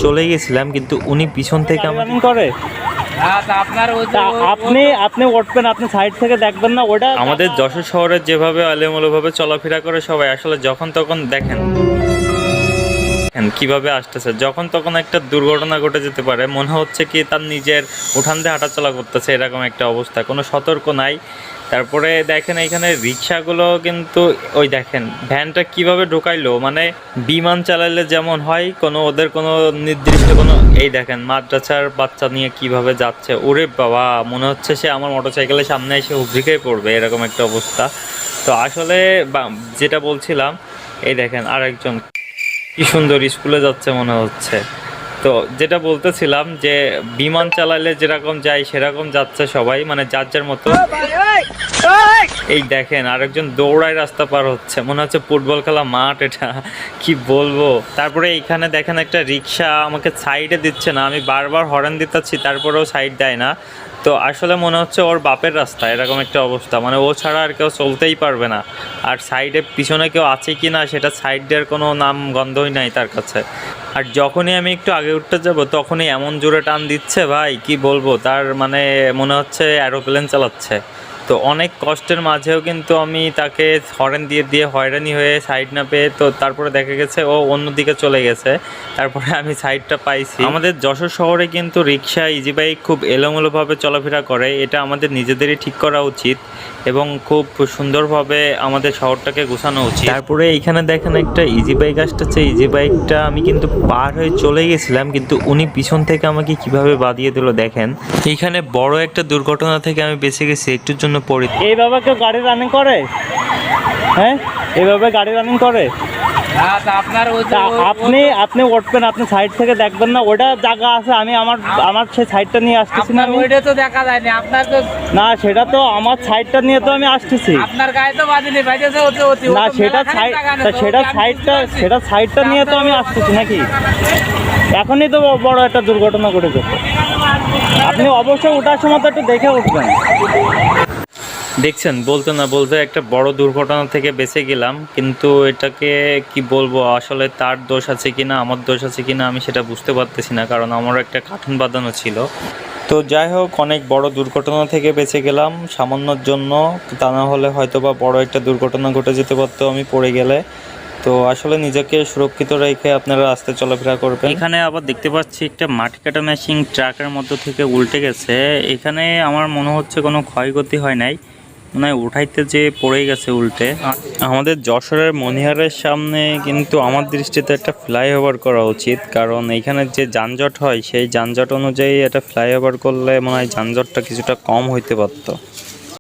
চলে গেছিলাম কিন্তু উনি পিছন থেকে আমাকে করে আপনি উঠবেন, আপনি সাইড থেকে দেখবেন না। ওটা আমাদের যশোর শহরে যেভাবে আলেমুলোভাবে চলাফেরা করে সবাই, আসলে যখন তখন দেখেন কিভাবে আসতেছে, যখন তখন একটা দুর্ঘটনা ঘটে যেতে পারে। মনে হচ্ছে কি তার নিজের উঠান দিয়ে হাঁটাচলা করতেছে, এরকম একটা অবস্থা, কোনো সতর্ক নাই। তারপরে দেখেন এখানে রিক্সাগুলো কিন্তু ওই দেখেন ভ্যানটা কিভাবে ঢুকাইলো, মানে বিমান চালাইলে যেমন হয় কোনো ওদের কোনো নির্দিষ্ট কোনো, এই দেখেন মাদ্রাসার বাচ্চা নিয়ে কিভাবে যাচ্ছে। ওরে বাবা, মনে হচ্ছে সে আমার মোটরসাইকেলের সামনে এসে হুবড়ি পড়বে, এরকম একটা অবস্থা। তো আসলে যেটা বলছিলাম, এই দেখেন আরেকজন কি সুন্দর স্কুলে যাচ্ছে মনে হচ্ছে। তো যেটা বলতেছিলাম যে বিমান চালাইলে যেরকম যায় সেরকম যাচ্ছে সবাই, মানে যার যার মতো। এই দেখেন আরেকজন দৌড়ায় রাস্তা পার হচ্ছে, মনে হচ্ছে ফুটবল খেলা মাঠ এটা, কি বলবো। তারপরে এইখানে দেখেন একটা রিক্সা আমাকে সাইডে দিচ্ছে না, আমি বারবার হর্ন দিতেছি তারপরেও সাইড দেয় না। তো আসলে মনে হচ্ছে ওর বাপের রাস্তা, এরকম একটা অবস্থা, মানে ও ছাড়া আর কেউ চলতেই পারবে না। আর সাইডে পিছনে কেউ আছে কি না সেটা সাইড দেওয়ার কোনো নাম গন্ধই নাই তার কাছে। আর যখনই আমি একটু আগে উঠতে যাব তখনই এমন জোরে টান দিচ্ছে ভাই, কি বলবো, তার মানে মনে হচ্ছে অ্যারোপ্লেন চালাচ্ছে। তো অনেক কষ্টের মাঝেও কিন্তু আমি তাকে হর্ন দিয়ে দিয়ে হয়রানি হয়ে সাইড না পেয়ে, তো তারপরে দেখা গেছে ও অন্যদিকে চলে গেছে, তারপরে আমি সাইডটা পাইছি। আমাদের যশোর শহরে কিন্তু রিক্সা ইজি বাইক খুব এলোমেলোভাবে চলাফেরা করে, এটা আমাদের নিজেদেরই ঠিক করা উচিত এবং খুব সুন্দরভাবে আমাদের শহরটাকে গোছানো উচিত। তারপরে এইখানে দেখেন একটা ইজি বাইক আসতেছে, ইজি বাইকটা আমি কিন্তু পার হয়ে চলে গেছিলাম কিন্তু উনি পিছন থেকে আমাকে কিভাবে বাদিয়ে দিল দেখেন। এইখানে বড় একটা দুর্ঘটনা থেকে আমি বেঁচে গেছি একটুর জন্য পড়ে। এইভাবে কেউ গাড়ি রানিং করে? হ্যাঁ, এইভাবে গাড়ি রানিং করে? আপনি উঠবেন, আপনি সাইড থেকে দেখবেন না। ওটা জায়গা আছে, আমি আমার সেই সাইডটা নিয়ে আসতেছি না। ওইটা তো দেখা যায়নি আপনার তো না, সেটা তো আমার সাইডটা নিয়ে তো আমি আসতেছি। আপনার গায়ে তো বাঁধেনি বাইরেছে না, সেটা সাইডটা নিয়ে তো আমি আসতেছি নাকি। এখনই তো বড় একটা দুর্ঘটনা ঘটেছে। আপনি অবশ্যই ওঠার সময় তো একটু দেখে উঠবেন। দেখছেন, বলতে না বলতে একটা বড় দুর্ঘটনা থেকে বেঁচে গেলাম, কিন্তু এটাকে কি বলবো, আসলে তার দোষ আছে কিনা আমার দোষ আছে কিনা আমি সেটা বুঝতে পারতেছি না, কারণ আমার একটা কার্টুন বাঁধানো ছিল। তো যাই হোক, অনেক বড় দুর্ঘটনা থেকে বেঁচে গেলাম সামান্যর জন্য, তা না হলে হয়তো বা বড় একটা দুর্ঘটনা ঘটে যেতে পারতো আমি পড়ে গেলে। তো আসলে নিজেকে সুরক্ষিত রেখে আপনারা রাস্তায় চলাফেরা করবেন। এখানে আবার দেখতে পাচ্ছি একটা মাটি কাটা মেশিন ট্রাকের মধ্যে থেকে উল্টে গেছে। এখানে আমার মনে হচ্ছে কোনো ক্ষয়ক্ষতি হয় নাই, মনে হয় উঠাইতে যে পড়ে গেছে উল্টে। আমাদের যশোরের মনিহারের সামনে কিন্তু আমার দৃষ্টিতে একটা ফ্লাইওভার করা উচিত, কারণ এখানে যে যানজট হয় সেই যানজট অনুযায়ী একটা ফ্লাইওভার করলে মনে হয় যানজটটা কিছুটা কম হইতে পারতো।